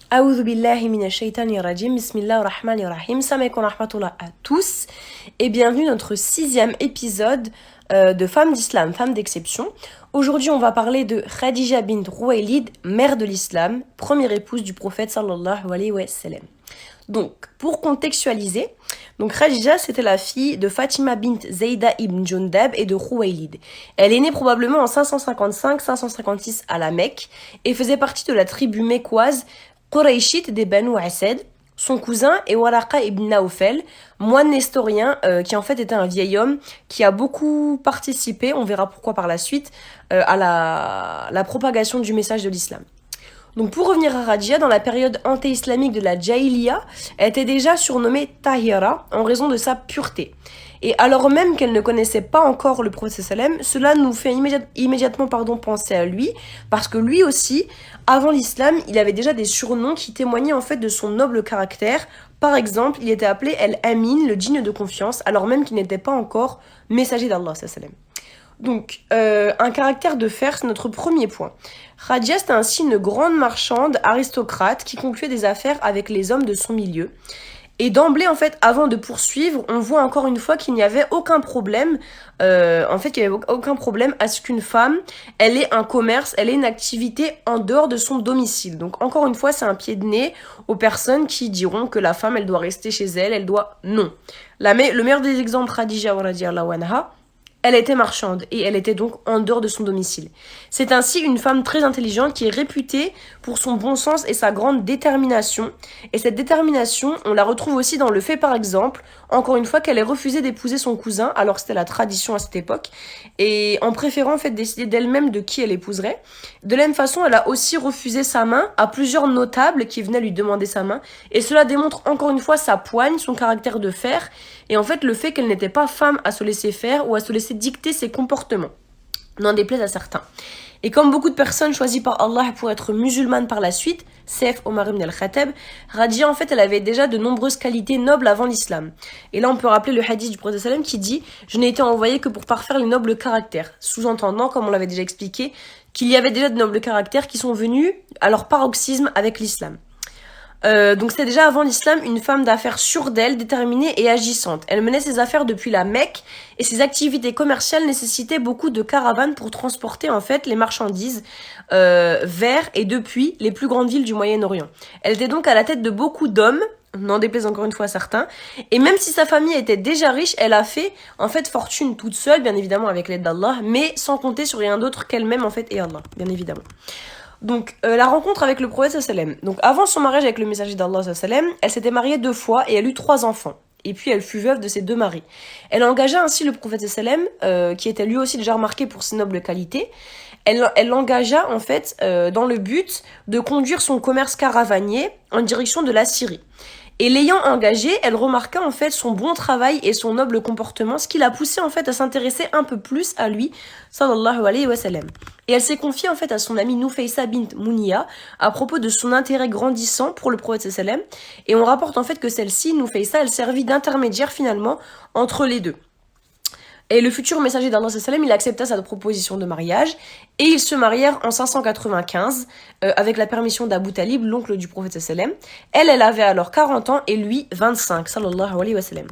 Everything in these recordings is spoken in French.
A'udhu billahi minash shaitani rajim, bismillahir rahmanir rahim, salam alaikum wa rahmatullah à tous et bienvenue dans notre 6e épisode de Femmes d'Islam, Femmes d'exception. Aujourd'hui on va parler de Khadija bint Rouwaylid, mère de l'Islam, première épouse du prophète sallallahu alayhi wa sallam. Donc pour contextualiser, Khadija c'était la fille de Fatima bint Zayda ibn Jundab et de Rouwaylid. Elle est née probablement en 555-556 à la Mecque et faisait partie de la tribu mécoise Qurayshite des Banu Asad. Son cousin est Waraqa ibn Nawfal, moine nestorien qui en fait était un vieil homme qui a beaucoup participé, on verra pourquoi par la suite, à la propagation du message de l'islam. Donc pour revenir à Khadija, dans la période anté-islamique de la Jahiliya, elle était déjà surnommée Tahira en raison de sa pureté. Et alors même qu'elle ne connaissait pas encore le prophète sallam, cela nous fait immédiatement penser à lui, parce que lui aussi, avant l'islam, il avait déjà des surnoms qui témoignaient en fait de son noble caractère. Par exemple, il était appelé El-Amin, le digne de confiance, alors même qu'il n'était pas encore messager d'Allah sallam. Donc, un caractère de fer, c'est notre premier point. Khadija, c'était ainsi une grande marchande aristocrate qui concluait des affaires avec les hommes de son milieu. Et d'emblée, en fait, avant de poursuivre, on voit encore une fois qu'il n'y avait aucun problème, aucun problème à ce qu'une femme, elle ait un commerce, elle ait une activité en dehors de son domicile. Donc, encore une fois, c'est un pied de nez aux personnes qui diront que la femme, elle doit rester chez elle, elle doit... Non. Le meilleur des exemples, Khadija, radiyallahu anha, elle était marchande et elle était donc en dehors de son domicile. C'est ainsi une femme très intelligente qui est réputée pour son bon sens et sa grande détermination. Et cette détermination, on la retrouve aussi dans le fait, par exemple, encore une fois, qu'elle ait refusé d'épouser son cousin, alors que c'était la tradition à cette époque, et en préférant en fait décider d'elle-même de qui elle épouserait. De la même façon, elle a aussi refusé sa main à plusieurs notables qui venaient lui demander sa main. Et cela démontre encore une fois sa poigne, son caractère de fer, et en fait le fait qu'elle n'était pas femme à se laisser faire ou à se laisser dicter ses comportements, n'en déplaise à certains. Et comme beaucoup de personnes choisies par Allah pour être musulmanes par la suite, Saif Omar ibn al-Khattab, Khadija en fait elle avait déjà de nombreuses qualités nobles avant l'islam. Et là on peut rappeler le hadith du prophète sallam qui dit « Je n'ai été envoyé que pour parfaire les nobles caractères », sous-entendant, comme on l'avait déjà expliqué, qu'il y avait déjà de nobles caractères qui sont venus à leur paroxysme avec l'islam. Donc c'était déjà avant l'islam une femme d'affaires sûre d'elle, déterminée et agissante. Elle menait ses affaires depuis la Mecque et ses activités commerciales nécessitaient beaucoup de caravanes pour transporter en fait les marchandises vers et depuis les plus grandes villes du Moyen-Orient. Elle était donc à la tête de beaucoup d'hommes, n'en déplaise encore une fois à certains, et même si sa famille était déjà riche, elle a fait en fait fortune toute seule, bien évidemment avec l'aide d'Allah, mais sans compter sur rien d'autre qu'elle-même en fait et Allah, bien évidemment. Donc, la rencontre avec le prophète sallam. Donc, avant son mariage avec le messager d'Allah sallam, elle s'était mariée 2 fois et elle eut 3 enfants. Et puis, elle fut veuve de ses 2 maris. Elle engagea ainsi le prophète sallam, qui était lui aussi déjà remarqué pour ses nobles qualités. Elle l'engagea, en fait, dans le but de conduire son commerce caravanier en direction de la Syrie. Et l'ayant engagée, elle remarqua en fait son bon travail et son noble comportement, ce qui l'a poussée en fait à s'intéresser un peu plus à lui, sallallahu alayhi wa sallam. Et elle s'est confiée en fait à son amie Nufaysa bint Muniya à propos de son intérêt grandissant pour le prophète sallam. Et on rapporte en fait que celle-ci, Nufaysa, elle servit d'intermédiaire finalement entre les deux. Et le futur messager d'Allah sallam, il accepta sa proposition de mariage et ils se marièrent en 595 avec la permission d'Abu Talib, l'oncle du prophète sallam. Elle avait alors 40 ans et lui 25 sallallahu alayhi wa sallam.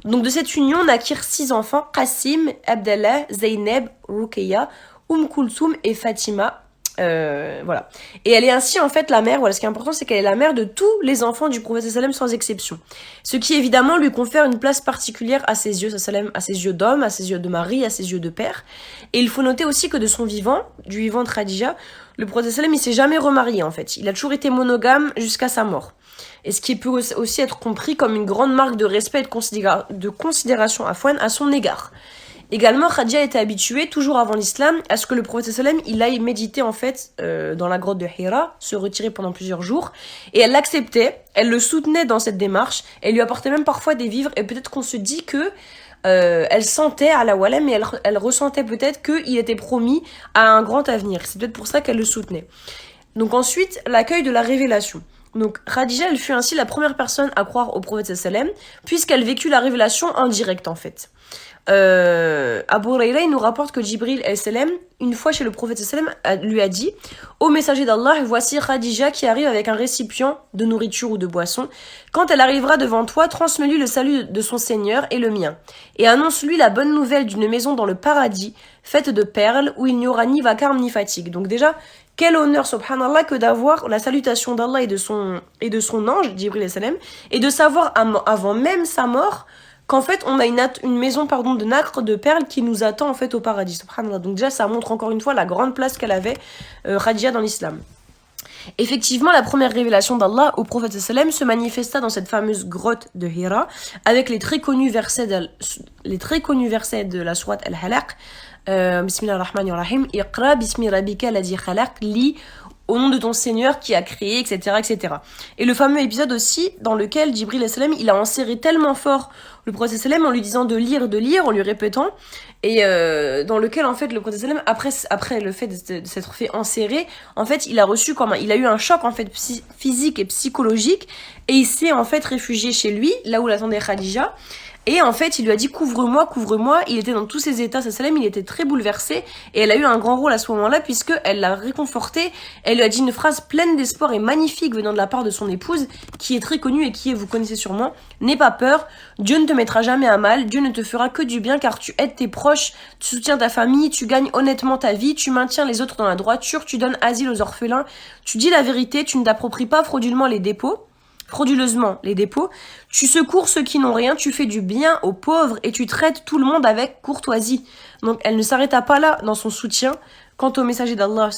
Donc de cette union naquirent 6 enfants, Qasim, Abdallah, Zaynab, Ruqayya, Kulthum et Fatima. Voilà. Et elle est ainsi en fait la mère, voilà, ce qui est important c'est qu'elle est la mère de tous les enfants du prophète sallam sans exception. Ce qui évidemment lui confère une place particulière à ses yeux, sallam, à ses yeux d'homme, à ses yeux de mari, à ses yeux de père. Et il faut noter aussi que de son vivant, du vivant de Khadija, le prophète sallam il s'est jamais remarié en fait. Il a toujours été monogame jusqu'à sa mort. Et ce qui peut aussi être compris comme une grande marque de respect et de considération à son égard. Également, Khadija était habituée, toujours avant l'islam, à ce que le prophète sallam il aille méditer en fait dans la grotte de Hira, se retirer pendant plusieurs jours, et elle l'acceptait, elle le soutenait dans cette démarche, elle lui apportait même parfois des vivres, et peut-être qu'on se dit que elle sentait à la Walem, mais elle ressentait peut-être qu'il était promis à un grand avenir. C'est peut-être pour ça qu'elle le soutenait. Donc ensuite, l'accueil de la révélation. Donc Khadija, elle fut ainsi la première personne à croire au prophète sallam, puisqu'elle vécut la révélation en direct en fait. Abu Huraira, il nous rapporte que Jibril salam, une fois chez le prophète salam, lui a dit: Ô messager d'Allah, voici Khadija qui arrive avec un récipient de nourriture ou de boisson. Quand elle arrivera devant toi, transmets-lui le salut de son Seigneur et le mien. Et annonce-lui la bonne nouvelle d'une maison dans le paradis, faite de perles, où il n'y aura ni vacarme ni fatigue. Donc déjà, quel honneur, subhanallah, que d'avoir la salutation d'Allah et de son ange, Jibril salam, et de savoir avant même sa mort qu'en fait on a une maison de nacre de perles qui nous attend en fait au paradis, subhanallah. Donc déjà ça montre encore une fois la grande place qu'elle avait, Khadija, dans l'islam. Effectivement, la première révélation d'Allah au prophète sallam se manifesta dans cette fameuse grotte de Hira avec les très connus versets de la sourate Al-Halaq. Bismillah ar-Rahman ar-Rahim, Iqra bismi rabbika ladhi khalaq, lis au nom de ton Seigneur qui a créé, etc., etc. Et le fameux épisode aussi dans lequel Jibril salam, il a enserré tellement fort le prophète sallam en lui disant de lire, en lui répétant, et dans lequel en fait le prophète sallam, après le fait de s'être fait enserrer, en fait il a eu un choc en fait physique et psychologique, et il s'est en fait réfugié chez lui, là où l'attendait Khadija. Et en fait, il lui a dit couvre-moi, couvre-moi. Il était dans tous ses états, salam, il était très bouleversé. Et elle a eu un grand rôle à ce moment-là, puisqu'elle l'a réconforté. Elle lui a dit une phrase pleine d'espoir et magnifique venant de la part de son épouse, qui est très connue et qui est, vous connaissez sûrement: n'aie pas peur, Dieu ne te mettra jamais à mal, Dieu ne te fera que du bien, car tu aides tes proches, tu soutiens ta famille, tu gagnes honnêtement ta vie, tu maintiens les autres dans la droiture, tu donnes asile aux orphelins, tu dis la vérité, tu ne t'appropries pas frauduleusement les dépôts, tu secours ceux qui n'ont rien, tu fais du bien aux pauvres et tu traites tout le monde avec courtoisie. Donc elle ne s'arrêta pas là dans son soutien quant au messager d'Allah,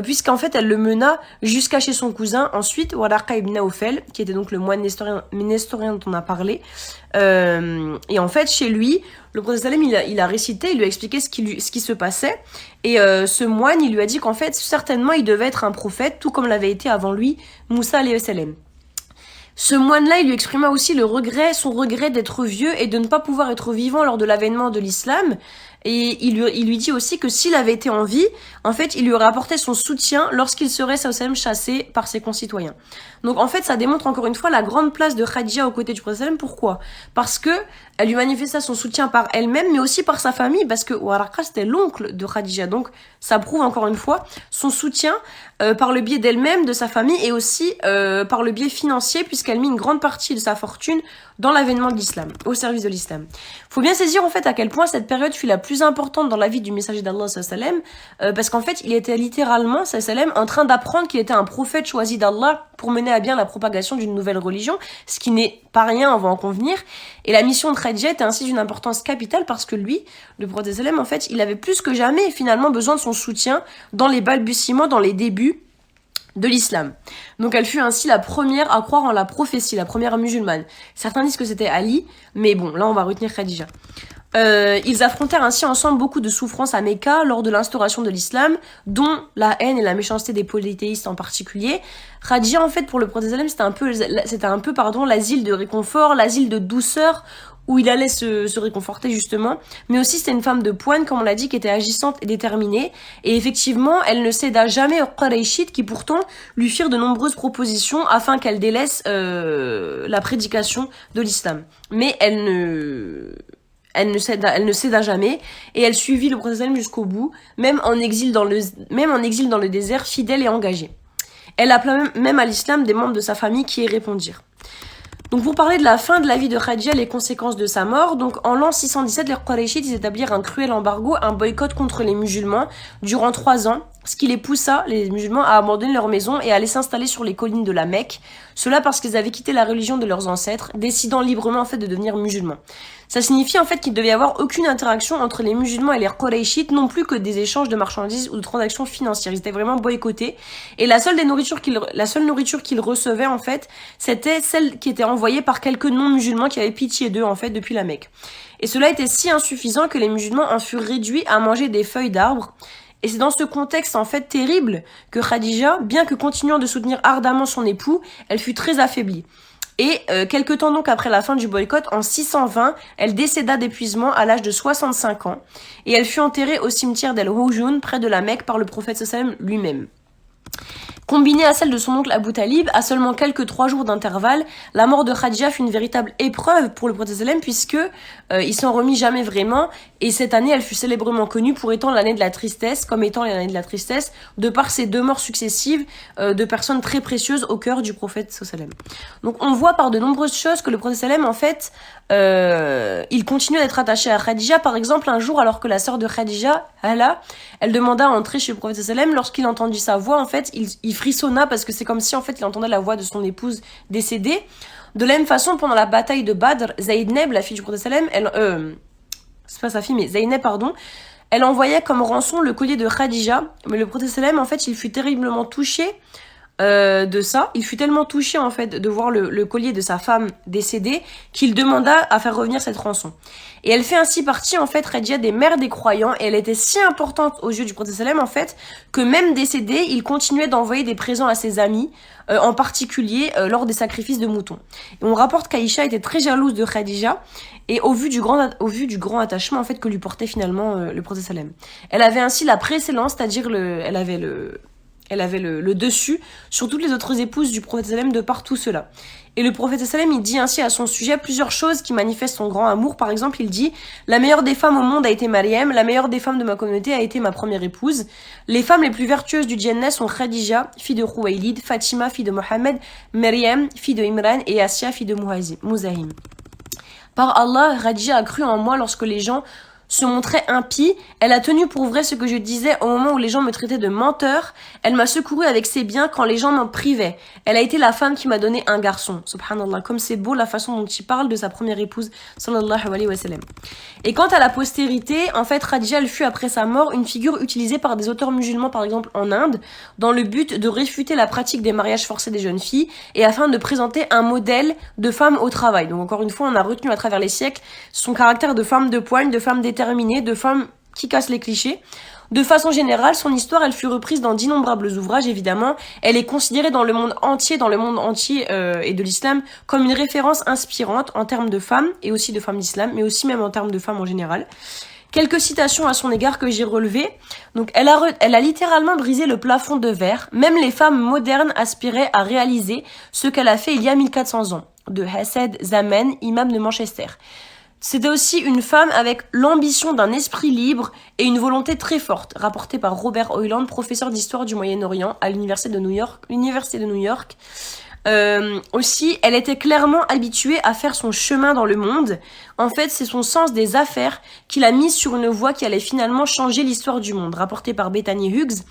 puisqu'en fait elle le mena jusqu'à chez son cousin, ensuite Waraqa ibn Nawfal, qui était donc le moine nestorien dont on a parlé. Et en fait chez lui, le prophète il a récité, il lui a expliqué ce qui se passait, et ce moine il lui a dit qu'en fait certainement il devait être un prophète, tout comme l'avait été avant lui Moussa alayhi salam. Ce moine-là, il lui exprima aussi son regret d'être vieux et de ne pas pouvoir être vivant lors de l'avènement de l'islam. Et il lui dit aussi que s'il avait été en vie, en fait, il lui aurait apporté son soutien lorsqu'il serait chassé par ses concitoyens. Donc en fait, ça démontre encore une fois la grande place de Khadija aux côtés du prophète. Pourquoi ? Parce que elle lui manifesta son soutien par elle-même, mais aussi par sa famille, parce que Waraqa, c'était l'oncle de Khadija. Donc ça prouve encore une fois son soutien par le biais d'elle-même, de sa famille, et aussi par le biais financier, puisqu'elle mit une grande partie de sa fortune dans l'avènement de l'islam, au service de l'islam. Faut bien saisir en fait à quel point cette période fut la plus importante dans la vie du messager d'Allah sallam, parce qu'en fait il était littéralement sallam en train d'apprendre qu'il était un prophète choisi d'Allah pour mener à bien la propagation d'une nouvelle religion, ce qui n'est pas rien, on va en convenir. Et la mission de Khadija était ainsi d'une importance capitale parce que lui, le prophète sallam, en fait, il avait plus que jamais finalement besoin de son soutien dans les balbutiements, dans les débuts de l'islam. Donc elle fut ainsi la première à croire en la prophétie, la première musulmane. Certains disent que c'était Ali, mais bon, là on va retenir Khadija. Ils affrontèrent ainsi ensemble beaucoup de souffrances à Mecca lors de l'instauration de l'islam, dont la haine et la méchanceté des polythéistes en particulier. Khadija, en fait, pour le prophète sallam, c'était un peu l'asile de réconfort, l'asile de douceur, où il allait se réconforter justement, mais aussi c'était une femme de poigne, comme on l'a dit, qui était agissante et déterminée, et effectivement elle ne céda jamais aux Qurayshites qui pourtant lui firent de nombreuses propositions afin qu'elle délaisse la prédication de l'islam, mais elle ne céda jamais, et elle suivit le prophète jusqu'au bout, même en exil dans le désert, fidèle et engagée. Elle appela même à l'islam des membres de sa famille qui y répondirent. Donc pour parler de la fin de la vie de Khadija, les conséquences de sa mort, donc en l'an 617, les Qurayshites ils établirent un cruel embargo, un boycott contre les musulmans durant 3 ans, ce qui les poussa, les musulmans, à abandonner leur maison et à aller s'installer sur les collines de la Mecque. Cela parce qu'ils avaient quitté la religion de leurs ancêtres, décidant librement en fait de devenir musulmans. Ça signifie en fait qu'il ne devait y avoir aucune interaction entre les musulmans et les Qurayshites, non plus que des échanges de marchandises ou de transactions financières. Ils étaient vraiment boycottés. Et la seule nourriture qu'ils recevaient en fait, c'était celle qui était envoyée par quelques non-musulmans qui avaient pitié d'eux en fait depuis la Mecque. Et cela était si insuffisant que les musulmans en furent réduits à manger des feuilles d'arbres. Et c'est dans ce contexte en fait terrible que Khadija, bien que continuant de soutenir ardemment son époux, elle fut très affaiblie. Et quelque temps donc après la fin du boycott, en 620, elle décéda d'épuisement à l'âge de 65 ans. Et elle fut enterrée au cimetière d'El Houjoun, près de la Mecque, par le prophète sallam lui-même. Combinée à celle de son oncle Abu Talib, à seulement quelques 3 jours d'intervalle, la mort de Khadija fut une véritable épreuve pour le prophète sallam puisque il s'en remit jamais vraiment et cette année elle fut célèbrement connue pour étant l'année de la tristesse, comme étant l'année de la tristesse, de par ces 2 morts successives de personnes très précieuses au cœur du prophète sallam. Donc on voit par de nombreuses choses que le prophète sallam en fait il continue d'être attaché à Khadija. Par exemple, un jour alors que la sœur de Khadija, Hala, elle demanda à entrer chez le prophète sallam, lorsqu'il entendit sa voix en fait il frissonna parce que c'est comme si en fait il entendait la voix de son épouse décédée. De la même façon, pendant la bataille de Badr, Zaynab, la fille du prophète sallam, c'est pas sa fille mais Zaynab pardon, elle envoyait comme rançon le collier de Khadija, mais le prophète sallam en fait il fut terriblement touché de ça. Il fut tellement touché en fait de voir le collier de sa femme décédée qu'il demanda à faire revenir cette rançon. Et elle fait ainsi partie en fait Khadija des mères des croyants et elle était si importante aux yeux du prophète sallam en fait que même décédé, il continuait d'envoyer des présents à ses amis, en particulier lors des sacrifices de moutons. Et on rapporte qu'Aïcha était très jalouse de Khadija et au vu du grand attachement en fait que lui portait finalement le prophète sallam. Elle avait ainsi la précédence, c'est-à-dire elle avait le dessus sur toutes les autres épouses du prophète sallam de par tout cela. Et le prophète sallam, il dit ainsi à son sujet plusieurs choses qui manifestent son grand amour. Par exemple, il dit « La meilleure des femmes au monde a été Maryam, la meilleure des femmes de ma communauté a été ma première épouse. Les femmes les plus vertueuses du Jannah sont Khadija, fille de Khuwaylid, Fatima, fille de Mohammed, Maryam, fille de Imran et Asya, fille de Muzahim. Par Allah, Khadija a cru en moi lorsque les gens se montrait impie, elle a tenu pour vrai ce que je disais au moment où les gens me traitaient de menteur, elle m'a secouru avec ses biens quand les gens m'en privaient. Elle a été la femme qui m'a donné un garçon. Subhanallah, comme c'est beau la façon dont il parle de sa première épouse, sallallahu alayhi wa sallam. Et quant à la postérité, en fait, Khadija, elle fut après sa mort une figure utilisée par des auteurs musulmans, par exemple en Inde, dans le but de réfuter la pratique des mariages forcés des jeunes filles et afin de présenter un modèle de femme au travail. Donc encore une fois, on a retenu à travers les siècles son caractère de femme de poigne, de femme déterminée, de femmes qui cassent les clichés. De façon générale, son histoire, elle fut reprise dans d'innombrables ouvrages, évidemment. Elle est considérée dans le monde entier et de l'islam, comme une référence inspirante en termes de femmes, et aussi de femmes d'islam, mais aussi même en termes de femmes en général. Quelques citations à son égard que j'ai relevées. Donc, elle a littéralement brisé le plafond de verre. Même les femmes modernes aspiraient à réaliser ce qu'elle a fait il y a 1400 ans. De Hassed Zaman, imam de Manchester. C'était aussi une femme avec l'ambition d'un esprit libre et une volonté très forte, rapportée par Robert Hoyland, professeur d'histoire du Moyen-Orient à l'université de New York. Aussi, elle était clairement habituée à faire son chemin dans le monde. En fait, c'est son sens des affaires qui l'a mise sur une voie qui allait finalement changer l'histoire du monde, rapportée par Bethany Hughes.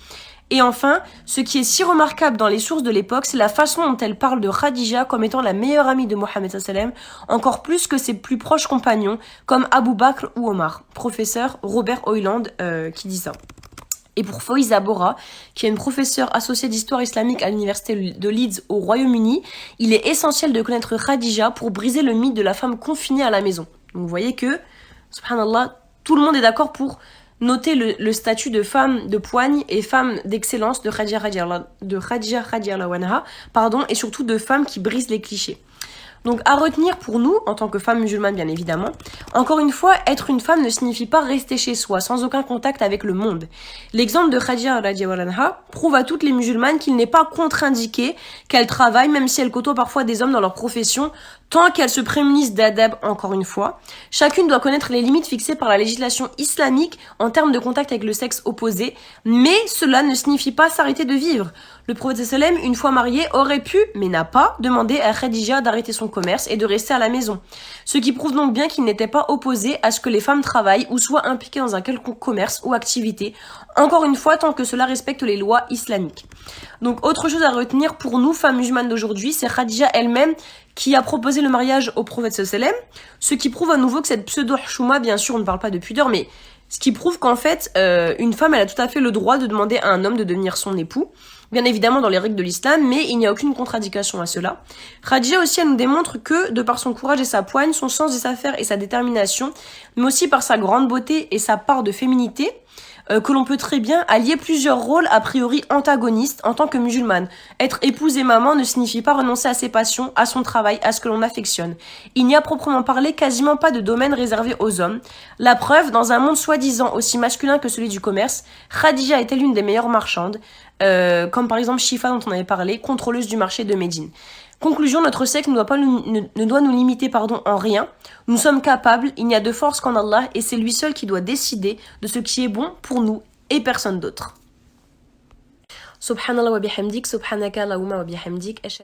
Et enfin, ce qui est si remarquable dans les sources de l'époque, c'est la façon dont elle parle de Khadija comme étant la meilleure amie de Mohammed sallam, encore plus que ses plus proches compagnons, comme Abu Bakr ou Omar. Professeur Robert Hoyland qui dit ça. Et pour Faiza Bora, qui est une professeure associée d'histoire islamique à l'université de Leeds au Royaume-Uni, il est essentiel de connaître Khadija pour briser le mythe de la femme confinée à la maison. Donc vous voyez que, subhanallah, tout le monde est d'accord pour noter le statut de femme de poigne et femme d'excellence de Khadija radiallahu anha, et surtout de femme qui brise les clichés. Donc à retenir pour nous, en tant que femme musulmane bien évidemment, encore une fois, être une femme ne signifie pas rester chez soi, sans aucun contact avec le monde. L'exemple de Khadija radiallahu anha prouve à toutes les musulmanes qu'il n'est pas contre-indiqué qu'elles travaillent, même si elles côtoient parfois des hommes dans leur profession, tant qu'elles se prémunissent d'adab, encore une fois. Chacune doit connaître les limites fixées par la législation islamique en termes de contact avec le sexe opposé, mais cela ne signifie pas s'arrêter de vivre. Le prophète sallam, une fois marié, aurait pu, mais n'a pas, demandé à Khadija d'arrêter son commerce et de rester à la maison. Ce qui prouve donc bien qu'il n'était pas opposé à ce que les femmes travaillent ou soient impliquées dans un quelconque commerce ou activité, encore une fois, tant que cela respecte les lois islamiques. Donc, autre chose à retenir pour nous, femmes musulmanes d'aujourd'hui, c'est Khadija elle-même qui a proposé le mariage au prophète sallam, ce qui prouve à nouveau que cette pseudo-chouma, bien sûr, on ne parle pas de pudeur, mais ce qui prouve qu'en fait, une femme, elle a tout à fait le droit de demander à un homme de devenir son époux, bien évidemment dans les règles de l'islam, mais il n'y a aucune contradiction à cela. Khadija aussi, elle nous démontre que, de par son courage et sa poigne, son sens des affaires et sa détermination, mais aussi par sa grande beauté et sa part de féminité, que l'on peut très bien allier plusieurs rôles a priori antagonistes en tant que musulmane. Être épouse et maman ne signifie pas renoncer à ses passions, à son travail, à ce que l'on affectionne. Il n'y a proprement parlé quasiment pas de domaine réservé aux hommes. La preuve, dans un monde soi-disant aussi masculin que celui du commerce, Khadija était l'une des meilleures marchandes, comme par exemple Shifa dont on avait parlé, contrôleuse du marché de Médine. Conclusion, notre secte ne doit nous limiter en rien. Nous sommes capables, il n'y a de force qu'en Allah et c'est lui seul qui doit décider de ce qui est bon pour nous et personne d'autre. Subhanallah wa bihamdik, subhanaka Allahumma wa bihamdik.